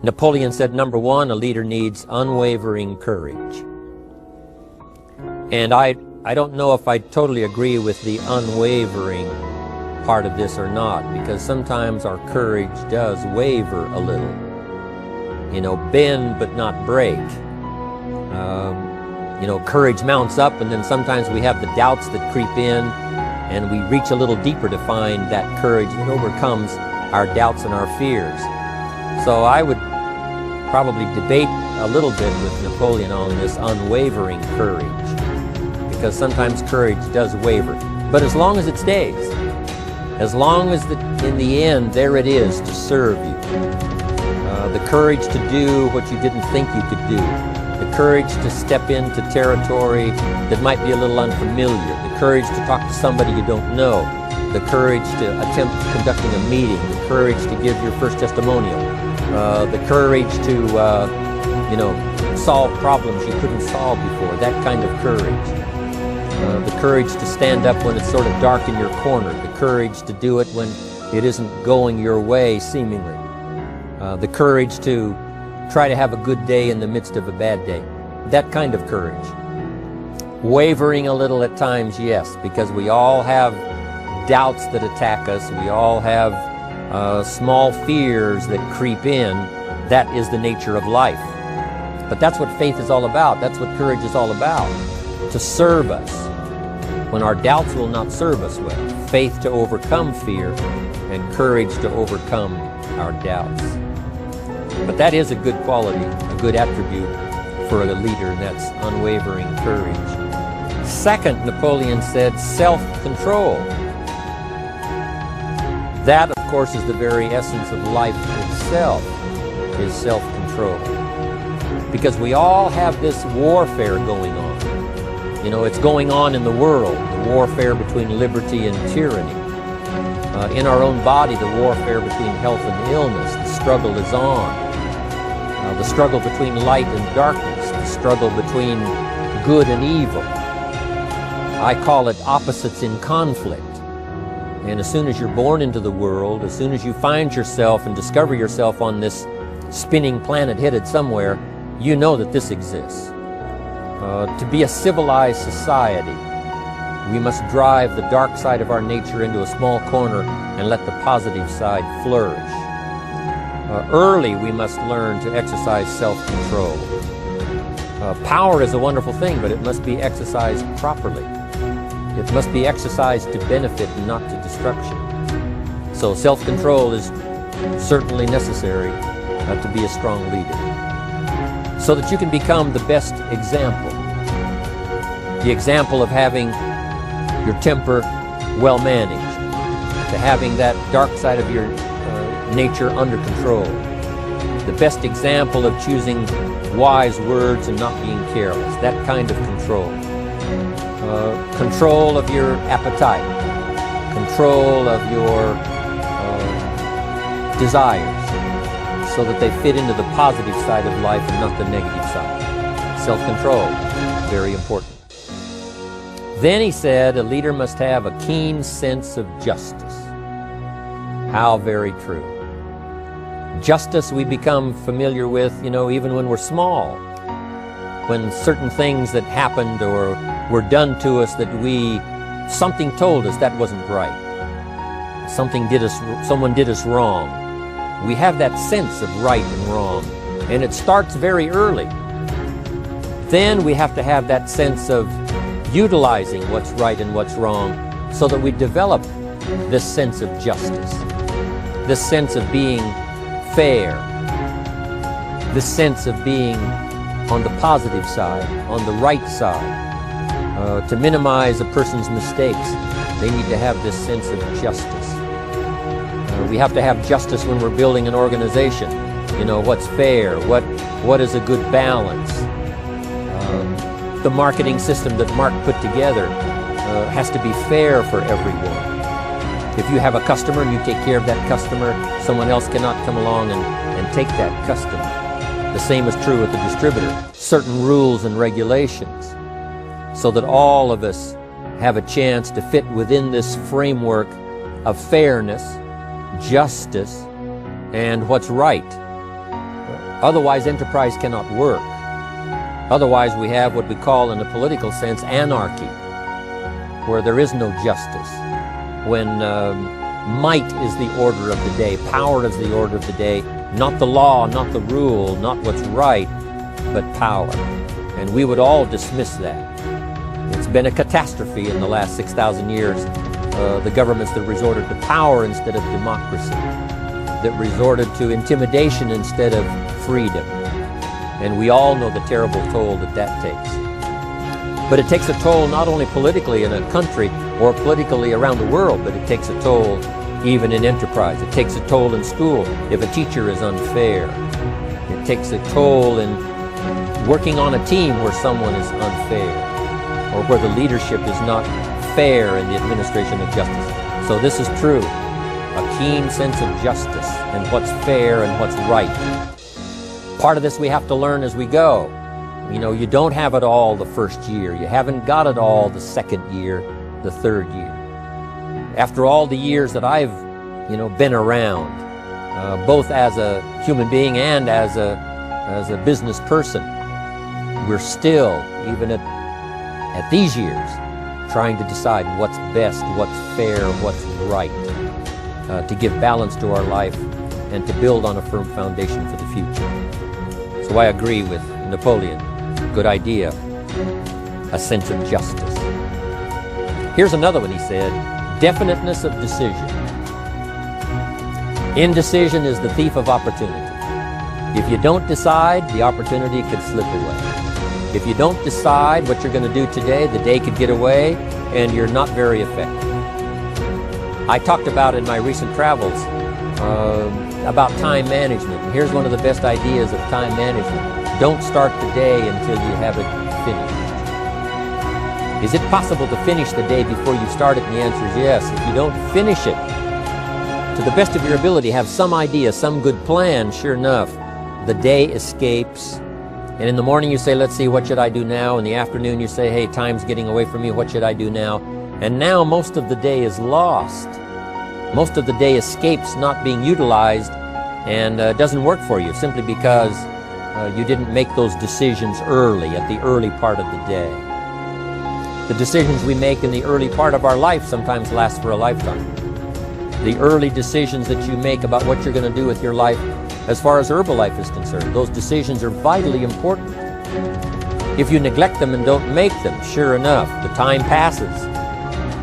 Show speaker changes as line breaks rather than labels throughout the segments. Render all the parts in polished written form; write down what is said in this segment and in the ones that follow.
Napoleon said, number one, a leader needs unwavering courage. And I don't know if I totally agree with the unwavering part of this or not, because sometimes our courage does waver a little. You know, bend but not break. You know, courage mounts up, and then sometimes we have the doubts that creep in, and we reach a little deeper to find that courage that overcomes our doubts and our fears. So I would probably debate a little bit with Napoleon on this unwavering courage, because sometimes courage does waver. But as long as it stays, as long as in the end there it is to serve you, the courage to do what you didn't think you could do, the courage to step into territory that might be a little unfamiliar, the courage to talk to somebody you don't know, the courage to attempt conducting a meeting, the courage to give your first testimonial, the courage to, you know, solve problems you couldn't solve before, that kind of courage. The courage to stand up when it's sort of dark in your corner, the courage to do it when it isn't going your way, seemingly. The courage to try to have a good day in the midst of a bad day. That kind of courage. Wavering a little at times, yes, because we all have doubts that attack us. We all have small fears that creep in. That is the nature of life. But that's what faith is all about. That's what courage is all about. To serve us when our doubts will not serve us well. Faith to overcome fear, and courage to overcome our doubts. But that is a good quality, a good attribute for a leader, and that's unwavering courage. Second, Napoleon said, self-control. That, of course, is the very essence of life itself, is self-control. Because we all have this warfare going on. You know, it's going on in the world, the warfare between liberty and tyranny. In our own body, the warfare between health and illness. The struggle is on. The struggle between light and darkness. The struggle between good and evil. I call it opposites in conflict. And as soon as you're born into the world, as soon as you find yourself and discover yourself on this spinning planet headed somewhere, you know that this exists. To be a civilized society, we must drive the dark side of our nature into a small corner and let the positive side flourish. Early, we must learn to exercise self-control. Power is a wonderful thing, but it must be exercised properly. It must be exercised to benefit and not to destruction. So self-control is certainly necessary to be a strong leader, so that you can become the best example. The example of having your temper well managed, to having that dark side of your nature under control. The best example of choosing wise words and not being careless, that kind of control. Control of your appetite, control of your desires, so that they fit into the positive side of life and not the negative side. Self-control, very important. Then he said, a leader must have a keen sense of justice. How very true. Justice we become familiar with, you know, even when we're small. When certain things that happened or were done to us that something told us that wasn't right. Someone did us wrong. We have that sense of right and wrong, and it starts very early. Then we have to have that sense of utilizing what's right and what's wrong, so that we develop this sense of justice, this sense of being fair, this sense of being on the positive side, on the right side. To minimize a person's mistakes, they need to have this sense of justice. We have to have justice when we're building an organization. You know, what's fair, what is a good balance. The marketing system that Mark put together has to be fair for everyone. If you have a customer and you take care of that customer, someone else cannot come along and take that customer. The same is true with the distributor. Certain rules and regulations, so that all of us have a chance to fit within this framework of fairness, justice, and what's right. Otherwise, enterprise cannot work. Otherwise, we have what we call, in a political sense, anarchy, where there is no justice, when might is the order of the day, power is the order of the day, not the law, not the rule, not what's right, but power. And we would all dismiss that. It's been a catastrophe in the last 6,000 years, the governments that resorted to power instead of democracy, that resorted to intimidation instead of freedom. And we all know the terrible toll that that takes. But it takes a toll not only politically in a country or politically around the world, but it takes a toll even in enterprise. It takes a toll in school if a teacher is unfair. It takes a toll in working on a team where someone is unfair, or where the leadership is not fair in the administration of justice. So this is true. A keen sense of justice and what's fair and what's right. Part of this we have to learn as we go. You know, you don't have it all the first year. You haven't got it all the second year, the third year. After all the years that I've, been around, both as a human being and as a business person, we're still, even at these years, trying to decide what's best, what's fair, what's right, to give balance to our life and to build on a firm foundation for the future. So I agree with Napoleon. Good idea. A sense of justice. Here's another one he said. Definiteness of decision. Indecision is the thief of opportunity. If you don't decide, the opportunity could slip away. If you don't decide what you're going to do today, the day could get away and you're not very effective. I talked about in my recent travels about time management. And here's one of the best ideas of time management. Don't start the day until you have it finished. Is it possible to finish the day before you start it? And the answer is yes. If you don't finish it to the best of your ability, have some idea, some good plan, sure enough, the day escapes. And in the morning you say, let's see, what should I do now? In the afternoon you say, hey, time's getting away from me, what should I do now? And now most of the day is lost. Most of the day escapes not being utilized and doesn't work for you simply because you didn't make those decisions early, at the early part of the day. The decisions we make in the early part of our life sometimes last for a lifetime. The early decisions that you make about what you're going to do with your life as far as Herbalife is concerned, those decisions are vitally important. If you neglect them and don't make them, sure enough, the time passes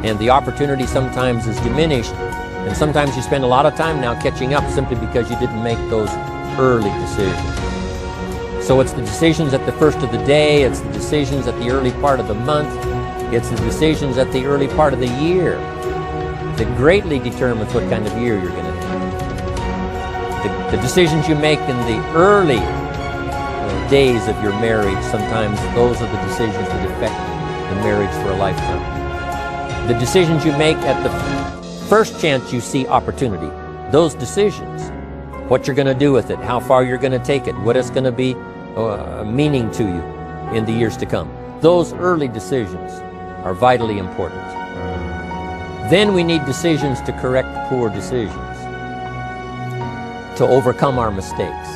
and the opportunity sometimes is diminished, and sometimes you spend a lot of time now catching up simply because you didn't make those early decisions. So it's the decisions at the first of the day, it's the decisions at the early part of the month, it's the decisions at the early part of the year that greatly determines what kind of year you're going to have. The decisions you make in the early days of your marriage, sometimes those are the decisions that affect the marriage for a lifetime. The decisions you make at the first chance you see opportunity, those decisions, what you're going to do with it, how far you're going to take it, what it's going to be meaning to you in the years to come. Those early decisions are vitally important. Then we need decisions to correct poor decisions, to overcome our mistakes.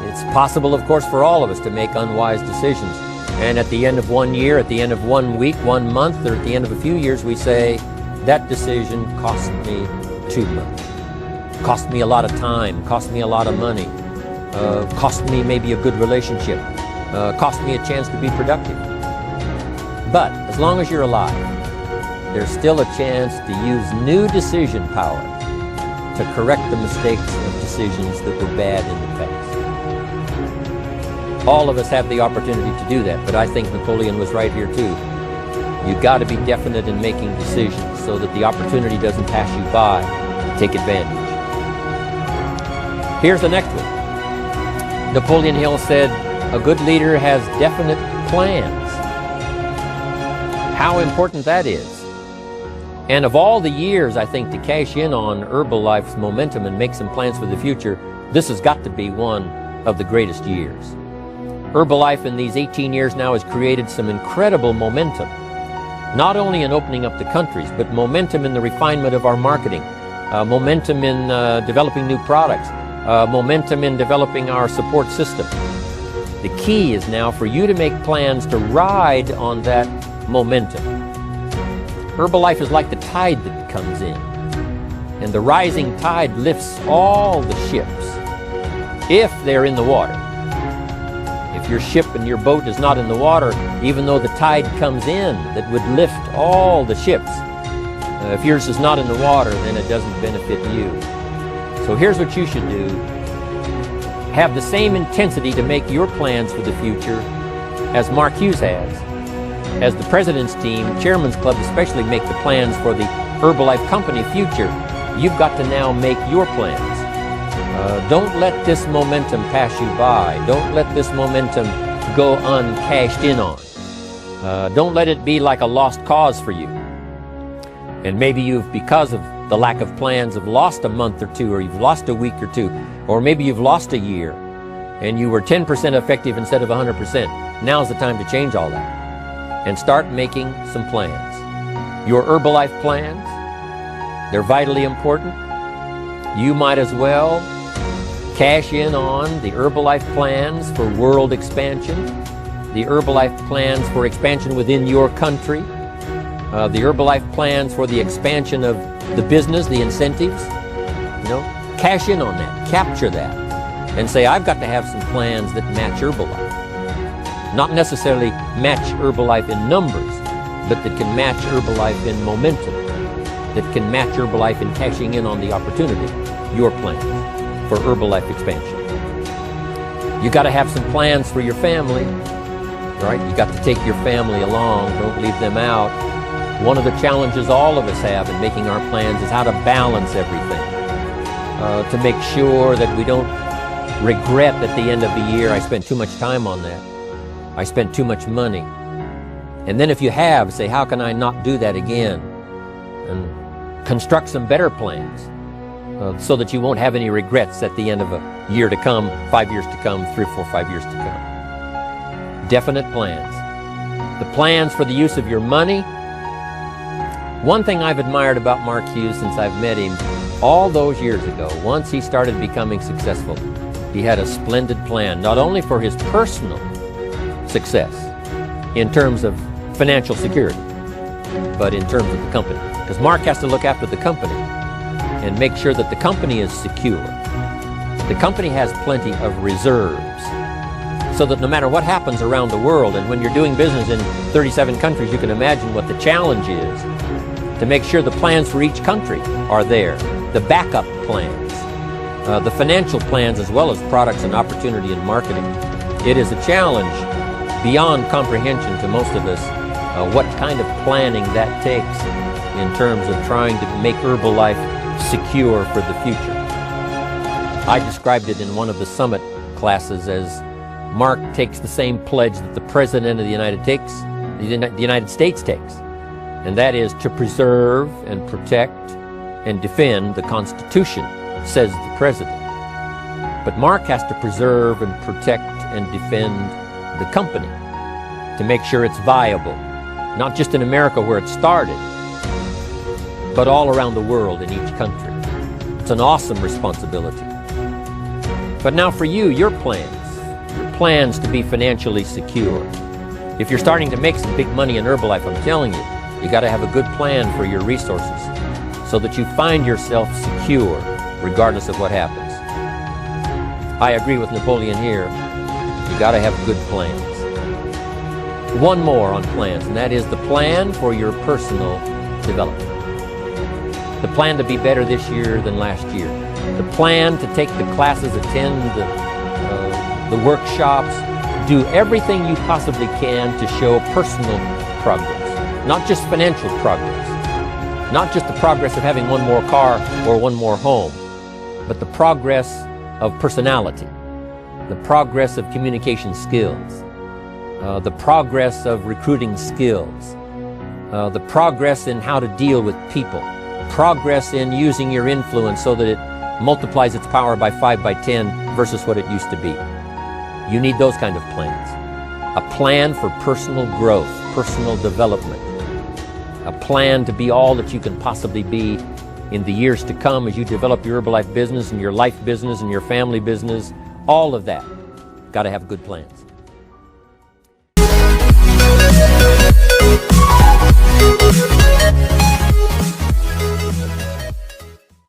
It's possible, of course, for all of us to make unwise decisions. And at the end of 1 year, at the end of 1 week, 1 month, or at the end of a few years, we say, that decision cost me too much. Cost me a lot of time, cost me a lot of money, cost me maybe a good relationship, cost me a chance to be productive. But as long as you're alive, there's still a chance to use new decision power to correct the mistakes of decisions that were bad in the past. All of us have the opportunity to do that, but I think Napoleon was right here too. You've got to be definite in making decisions so that the opportunity doesn't pass you by. Take advantage. Here's the next one. Napoleon Hill said, a good leader has definite plans. How important that is. And of all the years, I think, to cash in on Herbalife's momentum and make some plans for the future, this has got to be one of the greatest years. Herbalife in these 18 years now has created some incredible momentum, not only in opening up the countries, but momentum in the refinement of our marketing, momentum in developing new products, momentum in developing our support system. The key is now for you to make plans to ride on that momentum. Herbalife is like the tide that comes in, and the rising tide lifts all the ships if they're in the water. If your ship and your boat is not in the water, even though the tide comes in that would lift all the ships, if yours is not in the water, then it doesn't benefit you. So here's what you should do. Have the same intensity to make your plans for the future as Mark Hughes has. As the President's Team, Chairman's Club especially, make the plans for the Herbalife Company future, you've got to now make your plans. Don't let this momentum pass you by. Don't let this momentum go uncashed in on. Don't let it be like a lost cause for you. And maybe you've, because of the lack of plans, have lost a month or two, or you've lost a week or two, or maybe you've lost a year, and you were 10% effective instead of 100%. Now's the time to change all that and start making some plans. Your Herbalife plans, they're vitally important. You might as well cash in on the Herbalife plans for world expansion, the Herbalife plans for expansion within your country, the Herbalife plans for the expansion of the business, the incentives. Cash in on that, capture that, and say, I've got to have some plans that match Herbalife. Not necessarily match Herbalife in numbers, but that can match Herbalife in momentum, that can match Herbalife in cashing in on the opportunity, your plans for Herbalife expansion. You got to have some plans for your family, right? You got to take your family along, don't leave them out. One of the challenges all of us have in making our plans is how to balance everything, to make sure that we don't regret at the end of the year, I spent too much time on that, I spent too much money. And then if you have, say, how can I not do that again? And construct some better plans so that you won't have any regrets at the end of a year to come, 5 years to come, 3, 4, 5 years to come. Definite plans. The plans for the use of your money. One thing I've admired about Mark Hughes since I've met him all those years ago, once he started becoming successful, he had a splendid plan, not only for his personal success in terms of financial security, but in terms of the company. Because Mark has to look after the company and make sure that the company is secure. The company has plenty of reserves, so that no matter what happens around the world, and when you're doing business in 37 countries, you can imagine what the challenge is to make sure the plans for each country are there, the backup plans, the financial plans, as well as products and opportunity and marketing. It is a challenge beyond comprehension to most of us what kind of planning that takes in terms of trying to make Herbalife secure for the future. I described it in one of the summit classes as Mark takes the same pledge that the President of the United States takes, and that is to preserve and protect and defend the Constitution, says the President. But Mark has to preserve and protect and defend the company to make sure it's viable, not just in America where it started, but all around the world in each country. It's an awesome responsibility. But now for you, your plans to be financially secure. If you're starting to make some big money in Herbalife, I'm telling you, you got to have a good plan for your resources so that you find yourself secure regardless of what happens. I agree with Napoleon here. You got to have good plans. One more on plans, and that is the plan for your personal development. The plan to be better this year than last year. The plan to take the classes, attend the workshops, do everything you possibly can to show personal progress. Not just financial progress, not just the progress of having one more car or one more home, but the progress of personality, the progress of communication skills, the progress of recruiting skills, the progress in how to deal with people, progress in using your influence so that it multiplies its power by 5 by 10 versus what it used to be. You need those kind of plans. A plan for personal growth, personal development. A plan to be all that you can possibly be in the years to come as you develop your Herbalife business and your life business and your family business, all of that. Got to have good plans.